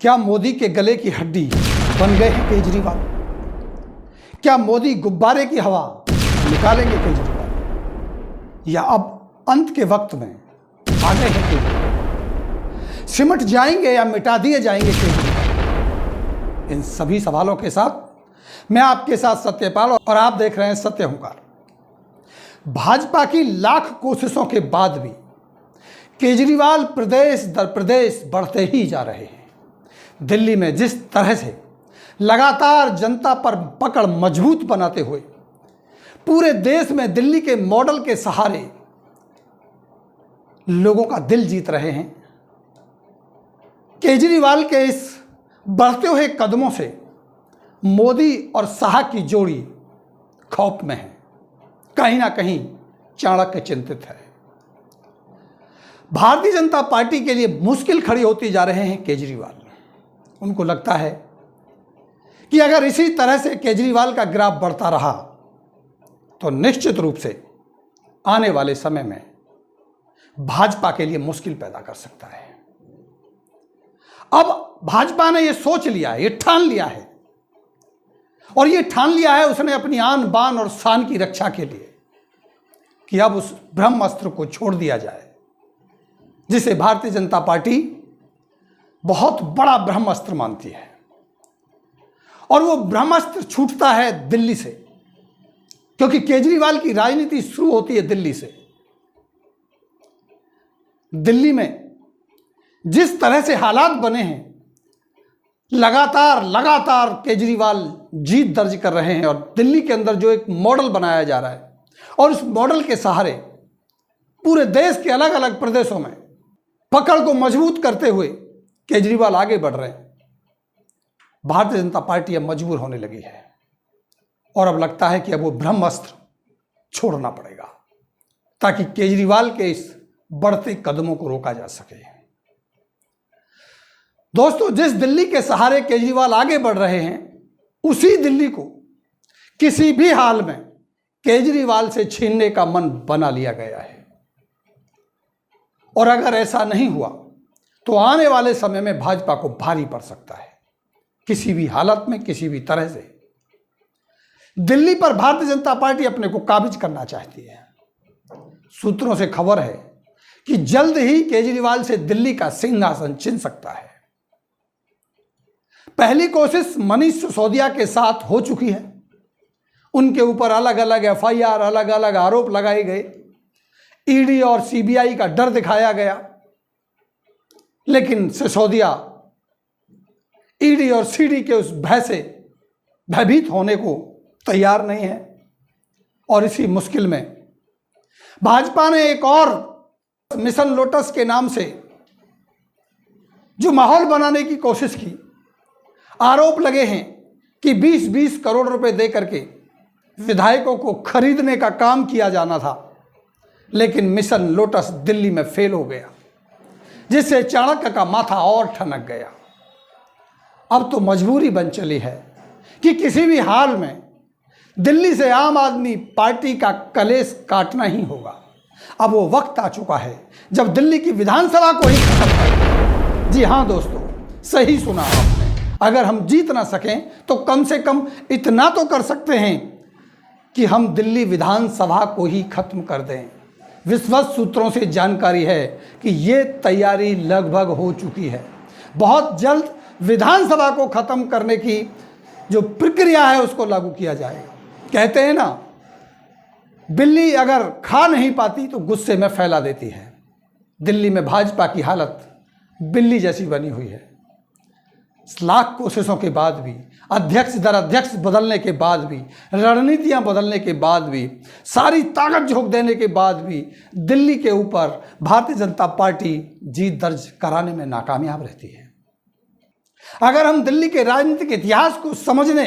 क्या मोदी के गले की हड्डी बन गए हैं केजरीवाल? क्या मोदी गुब्बारे की हवा निकालेंगे केजरीवाल, या अब अंत के वक्त में आ गए हैं केजरीवाल? सिमट जाएंगे या मिटा दिए जाएंगे केजरीवाल? इन सभी सवालों के साथ मैं आपके साथ सत्यपाल और आप देख रहे हैं सत्य हुंकार। भाजपा की लाख कोशिशों के बाद भी केजरीवाल प्रदेश दर प्रदेश बढ़ते ही जा रहे हैं। दिल्ली में जिस तरह से लगातार जनता पर पकड़ मजबूत बनाते हुए पूरे देश में दिल्ली के मॉडल के सहारे लोगों का दिल जीत रहे हैं, केजरीवाल के इस बढ़ते हुए कदमों से मोदी और शाह की जोड़ी खौफ में है। कहीं ना कहीं चाणक्य चिंतित है। भारतीय जनता पार्टी के लिए मुश्किल खड़ी होती जा रहे हैं केजरीवाल। उनको लगता है कि अगर इसी तरह से केजरीवाल का ग्राफ बढ़ता रहा तो निश्चित रूप से आने वाले समय में भाजपा के लिए मुश्किल पैदा कर सकता है। अब भाजपा ने यह सोच लिया है, यह ठान लिया है, और यह ठान लिया है उसने अपनी आन बान और शान की रक्षा के लिए कि अब उस ब्रह्मास्त्र को छोड़ दिया जाए जिसे भारतीय जनता पार्टी बहुत बड़ा ब्रह्मास्त्र मानती है। और वो ब्रह्मास्त्र छूटता है दिल्ली से, क्योंकि केजरीवाल की राजनीति शुरू होती है दिल्ली से। दिल्ली में जिस तरह से हालात बने हैं, लगातार केजरीवाल जीत दर्ज कर रहे हैं, और दिल्ली के अंदर जो एक मॉडल बनाया जा रहा है और उस मॉडल के सहारे पूरे देश के अलग अलग प्रदेशों में पकड़ को मजबूत करते हुए केजरीवाल आगे बढ़ रहे हैं। भारतीय जनता पार्टी अब मजबूर होने लगी है और अब लगता है कि अब वो ब्रह्मास्त्र छोड़ना पड़ेगा ताकि केजरीवाल के इस बढ़ते कदमों को रोका जा सके। दोस्तों, जिस दिल्ली के सहारे केजरीवाल आगे बढ़ रहे हैं, उसी दिल्ली को किसी भी हाल में केजरीवाल से छीनने का मन बना लिया गया है। और अगर ऐसा नहीं हुआ तो आने वाले समय में भाजपा को भारी पड़ सकता है। किसी भी हालत में, किसी भी तरह से दिल्ली पर भारतीय जनता पार्टी अपने को काबिज करना चाहती है। सूत्रों से खबर है कि जल्द ही केजरीवाल से दिल्ली का सिंहासन छीन सकता है। पहली कोशिश मनीष सिसोदिया के साथ हो चुकी है। उनके ऊपर अलग अलग एफआईआर, अलग अलग आरोप लगाए गए, ईडी और सीबीआई का डर दिखाया गया, लेकिन सिसोदिया ईडी और सीडी के उस भय से भयभीत होने को तैयार नहीं है। और इसी मुश्किल में भाजपा ने एक और मिशन लोटस के नाम से जो माहौल बनाने की कोशिश की। आरोप लगे हैं कि 20-20 करोड़ रुपए दे करके विधायकों को खरीदने का काम किया जाना था, लेकिन मिशन लोटस दिल्ली में फेल हो गया, जिससे चाणक्य का माथा और ठनक गया। अब तो मजबूरी बन चली है कि किसी भी हाल में दिल्ली से आम आदमी पार्टी का कलेश काटना ही होगा। अब वो वक्त आ चुका है जब दिल्ली की विधानसभा को ही खत्म कर। जी हाँ दोस्तों, सही सुना आपने। अगर हम जीत ना सकें तो कम से कम इतना तो कर सकते हैं कि हम दिल्ली विधानसभा को ही खत्म कर दें। विश्वस्त सूत्रों से जानकारी है कि ये तैयारी लगभग हो चुकी है। बहुत जल्द विधानसभा को खत्म करने की जो प्रक्रिया है उसको लागू किया जाएगा। कहते हैं ना, बिल्ली अगर खा नहीं पाती तो गुस्से में फैला देती है। दिल्ली में भाजपा की हालत बिल्ली जैसी बनी हुई है। लाख कोशिशों के बाद भी, अध्यक्ष दर अध्यक्ष बदलने के बाद भी, रणनीतियां बदलने के बाद भी, सारी ताकत झोंक देने के बाद भी दिल्ली के ऊपर भारतीय जनता पार्टी जीत दर्ज कराने में नाकामयाब रहती है। अगर हम दिल्ली के राजनीतिक इतिहास को समझने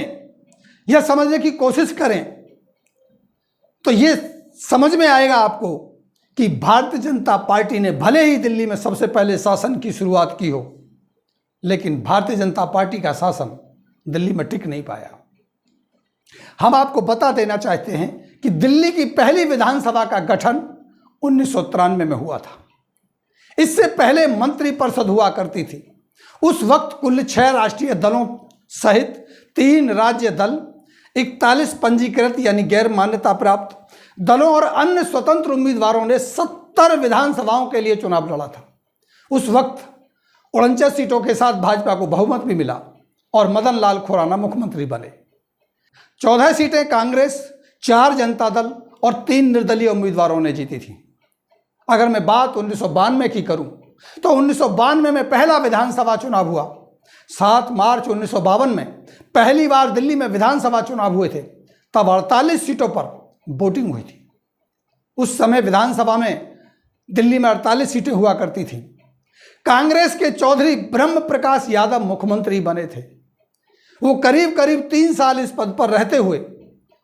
या समझने की कोशिश करें तो ये समझ में आएगा आपको कि भारतीय जनता पार्टी ने भले ही दिल्ली में सबसे पहले शासन की शुरुआत की हो, लेकिन भारतीय जनता पार्टी का शासन दिल्ली में टिक नहीं पाया। हम आपको बता देना चाहते हैं कि दिल्ली की पहली विधानसभा का गठन 1993 में हुआ था। इससे पहले मंत्रिपरिषद हुआ करती थी, उस वक्त कुल 6 राष्ट्रीय दलों सहित 3 राज्य दल, 41 पंजीकृत यानी गैर मान्यता प्राप्त दलों और अन्य स्वतंत्र उम्मीदवारों ने 70 विधानसभाओं के लिए चुनाव लड़ा था। उस वक्त 49 सीटों के साथ भाजपा को बहुमत भी मिला और मदन लाल खुराना मुख्यमंत्री बने। 14 सीटें कांग्रेस, 4 जनता दल और 3 निर्दलीय उम्मीदवारों ने जीती थी। अगर मैं बात 1992 की करूं तो 1992 में पहला विधानसभा चुनाव हुआ। 7 मार्च 1952 में पहली बार दिल्ली में विधानसभा चुनाव हुए थे। तब 48 सीटों पर वोटिंग हुई थी। उस समय विधानसभा में दिल्ली में 48 सीटें हुआ करती थी। कांग्रेस के चौधरी ब्रह्म प्रकाश यादव मुख्यमंत्री बने थे। वो करीब करीब 3 साल इस पद पर रहते हुए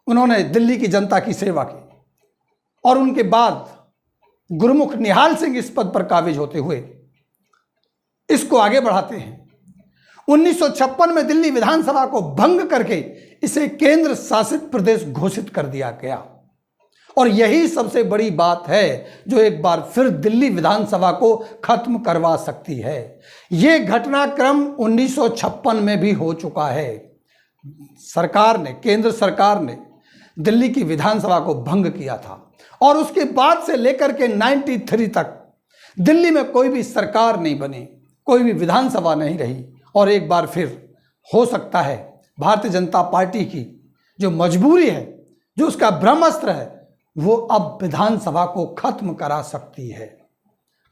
उन्होंने दिल्ली की जनता की सेवा की और उनके बाद गुरमुख निहाल सिंह इस पद पर काबिज होते हुए इसको आगे बढ़ाते हैं। 1956 में दिल्ली विधानसभा को भंग करके इसे केंद्र शासित प्रदेश घोषित कर दिया गया और यही सबसे बड़ी बात है जो एक बार फिर दिल्ली विधानसभा को खत्म करवा सकती है। यह घटनाक्रम 1956 में भी हो चुका है। सरकार ने, केंद्र सरकार ने दिल्ली की विधानसभा को भंग किया था और उसके बाद से लेकर के 93 तक दिल्ली में कोई भी सरकार नहीं बनी, कोई भी विधानसभा नहीं रही और एक बार फिर हो सकता है भारतीय जनता पार्टी की जो मजबूरी है, जो उसका ब्रह्मास्त्र है, वो अब विधानसभा को खत्म करा सकती है।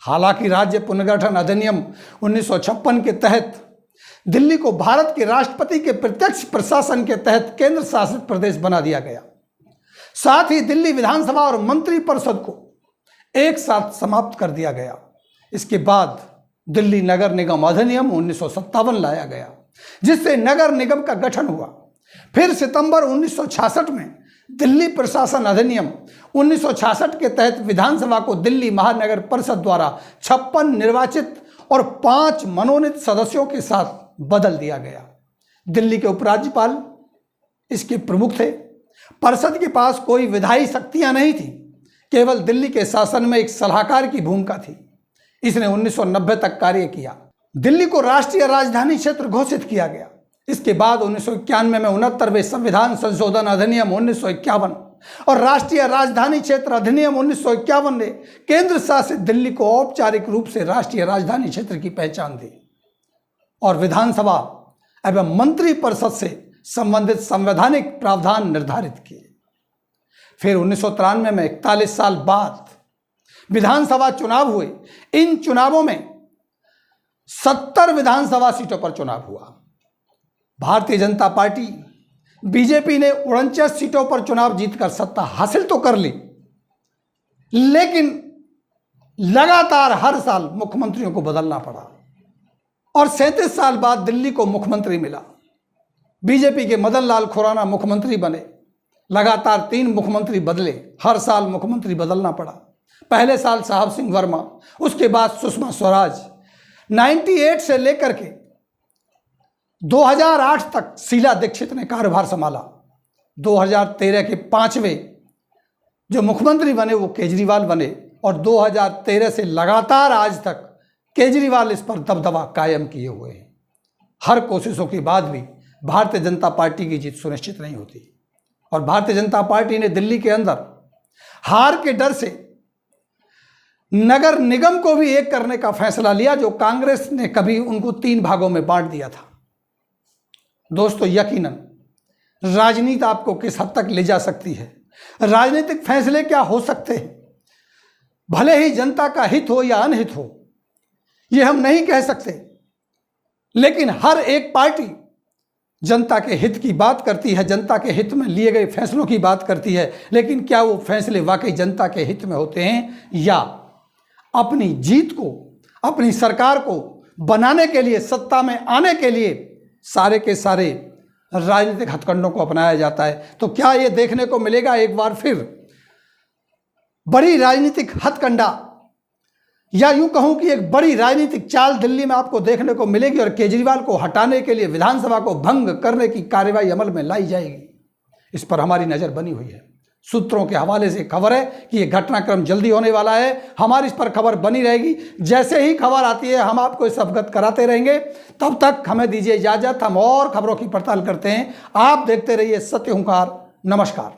हालांकि राज्य पुनर्गठन अधिनियम 1956 के तहत दिल्ली को भारत के राष्ट्रपति के प्रत्यक्ष प्रशासन के तहत केंद्र शासित प्रदेश बना दिया गया। साथ ही दिल्ली विधानसभा और मंत्रिपरिषद को एक साथ समाप्त कर दिया गया। इसके बाद दिल्ली नगर निगम अधिनियम 1957 लाया गया, जिससे नगर निगम का गठन हुआ। फिर सितंबर 1966 में दिल्ली प्रशासन अधिनियम 1966 के तहत विधानसभा को दिल्ली महानगर परिषद द्वारा 56 निर्वाचित और 5 मनोनीत सदस्यों के साथ बदल दिया गया। दिल्ली के उपराज्यपाल इसके प्रमुख थे। परिषद के पास कोई विधायी शक्तियां नहीं थी, केवल दिल्ली के शासन में एक सलाहकार की भूमिका थी। इसने 1990 तक कार्य किया। दिल्ली को राष्ट्रीय राजधानी क्षेत्र घोषित किया गया। इसके बाद 1991 में 69वें संविधान संशोधन अधिनियम 1951 और राष्ट्रीय राजधानी क्षेत्र अधिनियम 1951 ने केंद्र शासित दिल्ली को औपचारिक रूप से राष्ट्रीय राजधानी क्षेत्र की पहचान दी और विधानसभा एवं मंत्रिपरिषद से संबंधित संवैधानिक प्रावधान निर्धारित किए। फिर 1993 में 41 साल बाद विधानसभा चुनाव हुए। इन चुनावों में 70 विधानसभा सीटों पर चुनाव हुआ। भारतीय जनता पार्टी बीजेपी ने 49 सीटों पर चुनाव जीतकर सत्ता हासिल तो कर ली, लेकिन लगातार हर साल मुख्यमंत्रियों को बदलना पड़ा और 37 साल बाद दिल्ली को मुख्यमंत्री मिला। बीजेपी के मदन लाल खुराना मुख्यमंत्री बने। लगातार 3 मुख्यमंत्री बदले, हर साल मुख्यमंत्री बदलना पड़ा। पहले साल साहब सिंह वर्मा, उसके बाद सुषमा स्वराज। 98 से लेकर के 2008 तक शीला दीक्षित ने कार्यभार संभाला। 2013 के 5वें जो मुख्यमंत्री बने वो केजरीवाल बने और 2013 से लगातार आज तक केजरीवाल इस पर दबदबा कायम किए हुए हैं। हर कोशिशों के बाद भी भारतीय जनता पार्टी की जीत सुनिश्चित नहीं होती और भारतीय जनता पार्टी ने दिल्ली के अंदर हार के डर से नगर निगम को भी एक करने का फैसला लिया, जो कांग्रेस ने कभी उनको 3 भागों में बांट दिया था। दोस्तों, यकीनन राजनीति आपको किस हद तक ले जा सकती है, राजनीतिक फैसले क्या हो सकते हैं, भले ही जनता का हित हो या अनहित हो, यह हम नहीं कह सकते, लेकिन हर एक पार्टी जनता के हित की बात करती है, जनता के हित में लिए गए फैसलों की बात करती है, लेकिन क्या वो फैसले वाकई जनता के हित में होते हैं या अपनी जीत को, अपनी सरकार को बनाने के लिए, सत्ता में आने के लिए सारे के सारे राजनीतिक हथकंडों को अपनाया जाता है। तो क्या ये देखने को मिलेगा एक बार फिर बड़ी राजनीतिक हथकंडा, या यूं कहूं कि एक बड़ी राजनीतिक चाल दिल्ली में आपको देखने को मिलेगी और केजरीवाल को हटाने के लिए विधानसभा को भंग करने की कार्रवाई अमल में लाई जाएगी? इस पर हमारी नज़र बनी हुई है। सूत्रों के हवाले से खबर है कि यह घटनाक्रम जल्दी होने वाला है। हमारी इस पर खबर बनी रहेगी, जैसे ही खबर आती है हम आपको इस अवगत कराते रहेंगे। तब तक हमें दीजिए इजाजत, हम और खबरों की पड़ताल करते हैं। आप देखते रहिए सत्य हुंकार। नमस्कार।